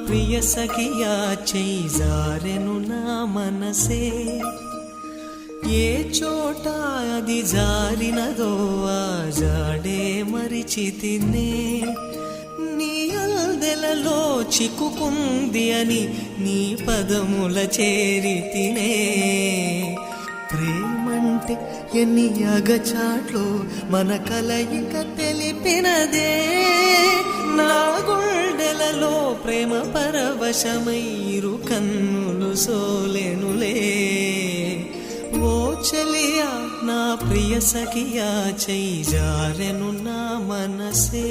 ప్రియ సఖియా చేజారెను నా మనసే ఏ చోట అది జారినదో ఆ జాడే మరిచితినే నీ అల్దెలలో చిక్కుకుంది అని నీ పదముల చేరితినే ప్రేమంటే ఎన్ని అగచాట్లో మన కలయిక తెలిపినదే నా గుండెలలో ప్రేమ పరవశమైరు కన్నులు సోలెనులే ఓ చలియా నా ప్రియ సఖియా చేజారెను నా మనసే